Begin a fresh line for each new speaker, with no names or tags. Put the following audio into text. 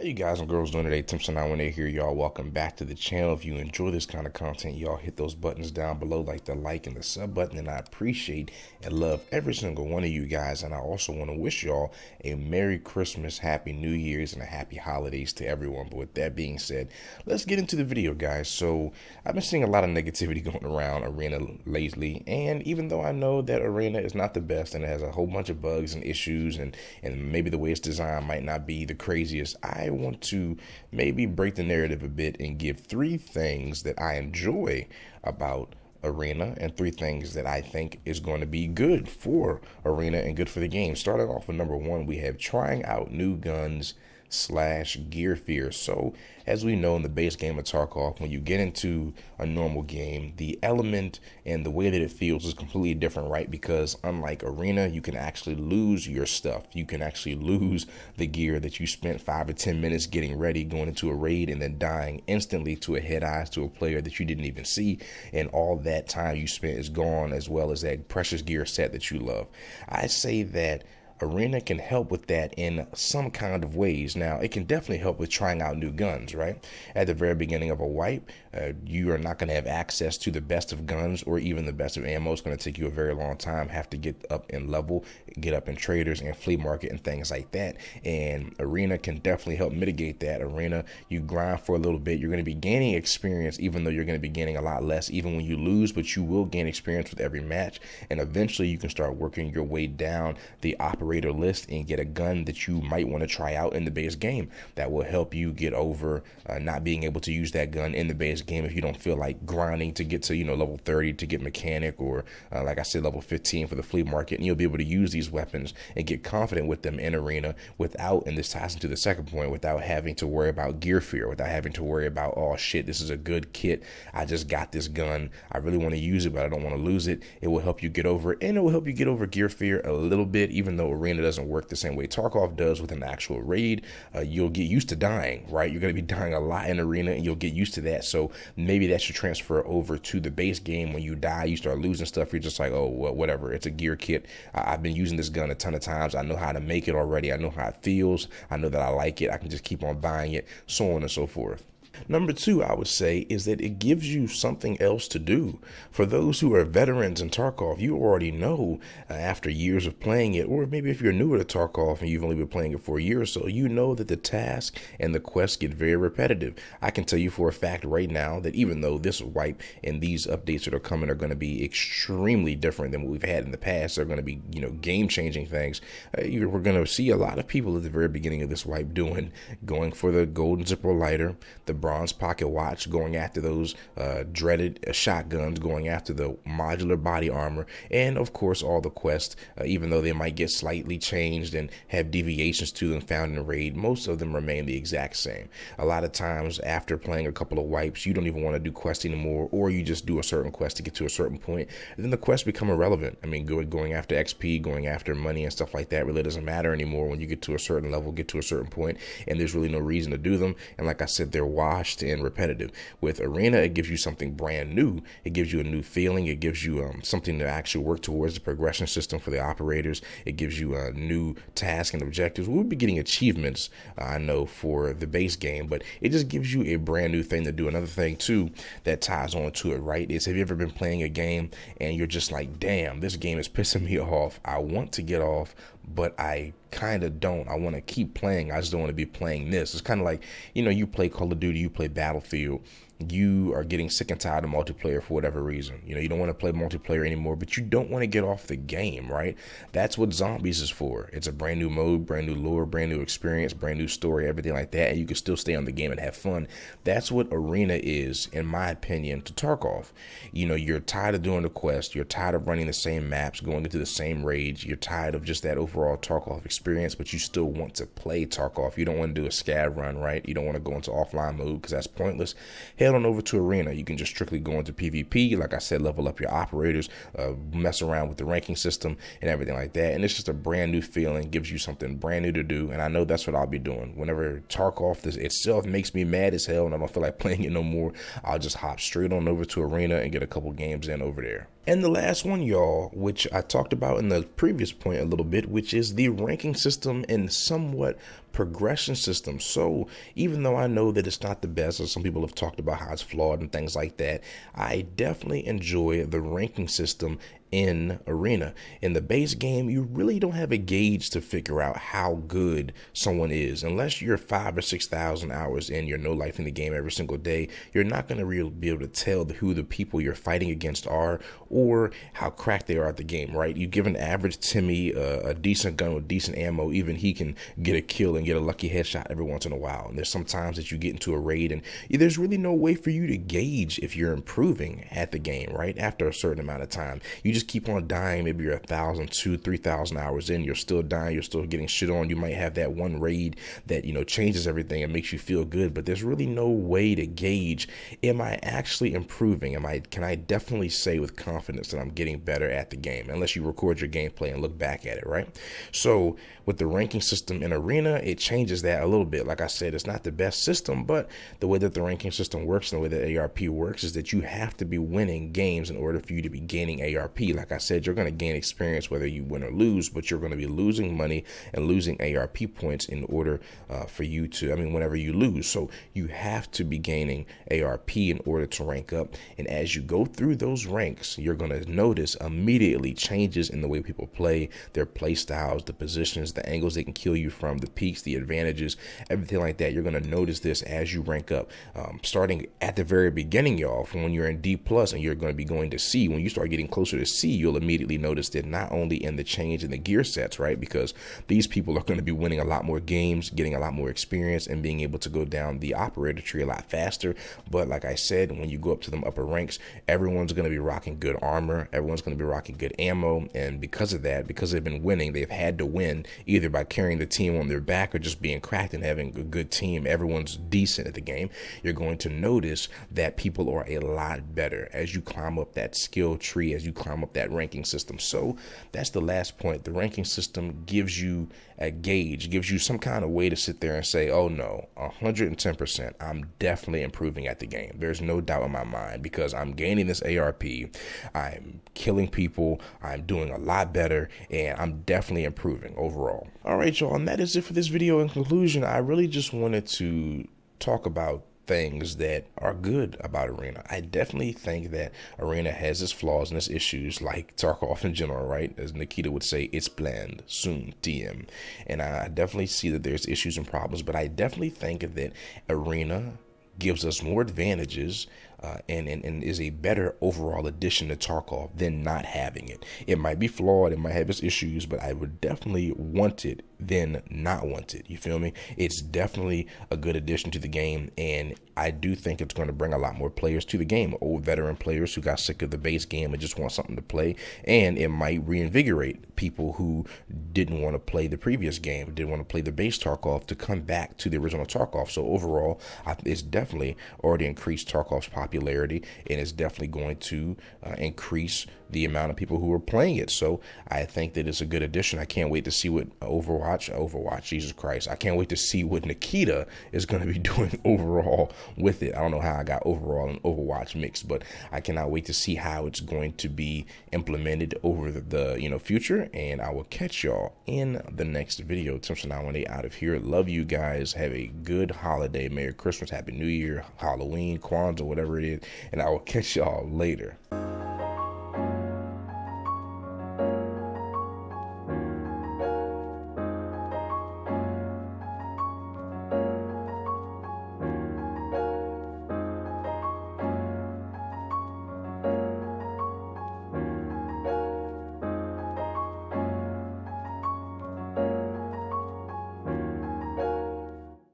You guys and girls doing today? Tim918 here, y'all. Welcome back to the channel. If you enjoy this kind of content, y'all hit those buttons down below, like the like and the sub button, and I appreciate and love every single one of you guys. And I also want to wish y'all a Merry Christmas, Happy New Year's, and a Happy Holidays to everyone. But with that being said, let's get into the video, guys. So I've been seeing a lot of negativity going around Arena lately, and even though I know that Arena is not the best and it has a whole bunch of bugs and issues, and maybe the way it's designed might not be the craziest, I want to maybe break the narrative a bit and give 3 things that I enjoy about Arena and 3 things that I think is going to be good for Arena and good for the game. Starting off with number 1, we have trying out new guns / gear fear. So as we know in the base game of Tarkov, when you get into a normal game, the element and the way that it feels is completely different, right? Because unlike Arena, you can actually lose your stuff. You can actually lose the gear that you spent 5 or 10 minutes getting ready, going into a raid, and then dying instantly to a head eyes to a player that you didn't even see, and all that time you spent is gone, as well as that precious gear set that you love. I say that Arena can help with that in some kind of ways. Now, it can definitely help with trying out new guns, right? At the very beginning of a wipe, you are not going to have access to the best of guns or even the best of ammo. It's going to take you a very long time, have to get up in level, get up in traders and flea market and things like that. And Arena can definitely help mitigate that. Arena, you grind for a little bit. You're going to be gaining experience, even though you're going to be gaining a lot less, even when you lose, but you will gain experience with every match. And eventually you can start working your way down the operator list and get a gun that you might want to try out in the base game that will help you get over not being able to use that gun in the base game if you don't feel like grinding to get to, level 30 to get mechanic, or like I said, level 15 for the flea market. And you'll be able to use these weapons and get confident with them in Arena without, and this ties into the second point, without having to worry about gear fear, without having to worry about, oh shit, this is a good kit, I just got this gun, I really want to use it but I don't want to lose it. It will help you get over it, and it will help you get over gear fear a little bit, even though Arena doesn't work the same way Tarkov does with an actual raid. You'll get used to dying, right? You're going to be dying a lot in Arena, and you'll get used to that. So maybe that should transfer over to the base game. When you die, you start losing stuff, you're just like, oh, well, whatever, it's a gear kit. I've been using this gun a ton of times, I know how to make it already, I know how it feels, I know that I like it, I can just keep on buying it, so on and so forth. Number 2, I would say, is that it gives you something else to do. For those who are veterans in Tarkov, you already know after years of playing it, or maybe if you're newer to Tarkov and you've only been playing it for a year or so, you know that the tasks and the quests get very repetitive. I can tell you for a fact right now that even though this wipe and these updates that are coming are going to be extremely different than what we've had in the past, they're going to be, game-changing things. We're going to see a lot of people at the very beginning of this wipe going for the golden zipper lighter, the bronze pocket watch, going after those dreaded shotguns, going after the modular body armor, and of course all the quests, even though they might get slightly changed and have deviations to them found in raid, most of them remain the exact same. A lot of times after playing a couple of wipes, you don't even want to do quests anymore, or you just do a certain quest to get to a certain point, and then the quests become irrelevant. I mean, going after XP, going after money and stuff like that really doesn't matter anymore when you get to a certain level, get to a certain point, and there's really no reason to do them. And like I said, they're washed and repetitive. With Arena, it gives you something brand new. It gives you a new feeling. It gives you something to actually work towards, the progression system for the operators. It gives you a new task and objectives. We'll be getting achievements, I know, for the base game, but it just gives you a brand new thing to do. Another thing too that ties on to it, right, is, have you ever been playing a game and you're just like, damn, this game is pissing me off, I want to get off, but I kind of don't. I want to keep playing, I just don't want to be playing this. It's kind of like, you play Call of Duty, you play Battlefield, you are getting sick and tired of multiplayer for whatever reason. You don't want to play multiplayer anymore, but you don't want to get off the game, right? That's what Zombies is for. It's a brand new mode, brand new lore, brand new experience, brand new story, everything like that, and you can still stay on the game and have fun. That's what Arena is, in my opinion, to Tarkov. You're tired of doing the quest, you're tired of running the same maps, going into the same raids, you're tired of just that overall Tarkov experience, but you still want to play Tarkov. You don't want to do a scav run, right? You don't want to go into offline mode because that's pointless. head on over to Arena. You can just strictly go into PvP. Like I said, level up your operators, mess around with the ranking system and everything like that. And it's just a brand new feeling, gives you something brand new to do. And I know that's what I'll be doing. Whenever Tarkov this itself makes me mad as hell and I don't feel like playing it no more, I'll just hop straight on over to Arena and get a couple games in over there. And the last one, y'all, which I talked about in the previous point a little bit, which is the ranking system and somewhat progression system. So even though I know that it's not the best, or some people have talked about how it's flawed and things like that, I definitely enjoy the ranking system in Arena. In the base game, you really don't have a gauge to figure out how good someone is. Unless you're 5,000 or 6,000 hours in, you're no life in the game every single day, you're not going to really be able to tell who the people you're fighting against are or how cracked they are at the game, right? You give an average Timmy a decent gun with decent ammo, even he can get a kill and get a lucky headshot every once in a while. And there's some times that you get into a raid and there's really no way for you to gauge if you're improving at the game, right? After a certain amount of time, you just keep on dying. Maybe you're 1,000, 2,000, 3,000 hours in, you're still dying, you're still getting shit on. You might have that one raid that, changes everything and makes you feel good, but there's really no way to gauge, am I actually improving? Can I definitely say with confidence that I'm getting better at the game, unless you record your gameplay and look back at it, right? So with the ranking system in Arena, it changes that a little bit. Like I said, it's not the best system, but the way that the ranking system works and the way that ARP works is that you have to be winning games in order for you to be gaining ARP. Like I said, you're going to gain experience whether you win or lose, but you're going to be losing money and losing ARP points in order for you to, whenever you lose. So you have to be gaining ARP in order to rank up. And as you go through those ranks, you're going to notice immediately changes in the way people play, their play styles, the positions, the angles they can kill you from, the peaks, the advantages, everything like that. You're going to notice this as you rank up, starting at the very beginning, y'all, from when you're in D plus and you're going to be going to C. When you start getting closer to C, you'll immediately notice that not only in the change in the gear sets, right? Because these people are going to be winning a lot more games, getting a lot more experience, and being able to go down the operator tree a lot faster. But like I said, when you go up to them upper ranks, everyone's going to be rocking good armor, everyone's going to be rocking good ammo, and because of that, because they've been winning, they've had to win either by carrying the team on their back or just being cracked and having a good team. Everyone's decent at the game. You're going to notice that people are a lot better as you climb up that skill tree, as you climb up that ranking system. So that's the last point. The ranking system gives you a gauge, gives you some kind of way to sit there and say, oh no, 110%, I'm definitely improving at the game. There's no doubt in my mind because I'm gaining this ARP, I'm killing people, I'm doing a lot better, and I'm definitely improving overall. All right, y'all, and that is it for this video. In conclusion, I really just wanted to talk about things that are good about Arena. I definitely think that Arena has its flaws and its issues, like Tarkov in general, right? As Nikita would say, it's bland, soon TM. And I definitely see that there's issues and problems, but I definitely think that Arena gives us more advantages and is a better overall addition to Tarkov than not having it. It might be flawed, it might have its issues, but I would definitely want it than not want it. You feel me? It's definitely a good addition to the game, and I do think it's going to bring a lot more players to the game, old veteran players who got sick of the base game and just want something to play, and it might reinvigorate people who didn't want to play the previous game, didn't want to play the base Tarkov, to come back to the original Tarkov. So overall, it's definitely already increased Tarkov's popularity, and it's definitely going to increase the amount of people who are playing it. So I think that it's a good addition. I can't wait to see what Overwatch, Jesus Christ. I can't wait to see what Nikita is going to be doing overall with it. I don't know how I got overall and Overwatch mixed, but I cannot wait to see how it's going to be implemented over the future. And I will catch y'all in the next video. Timson918 out of here. Love you guys. Have a good holiday. Merry Christmas, Happy New Year, Halloween, Kwanzaa, whatever it is. And I will catch y'all later.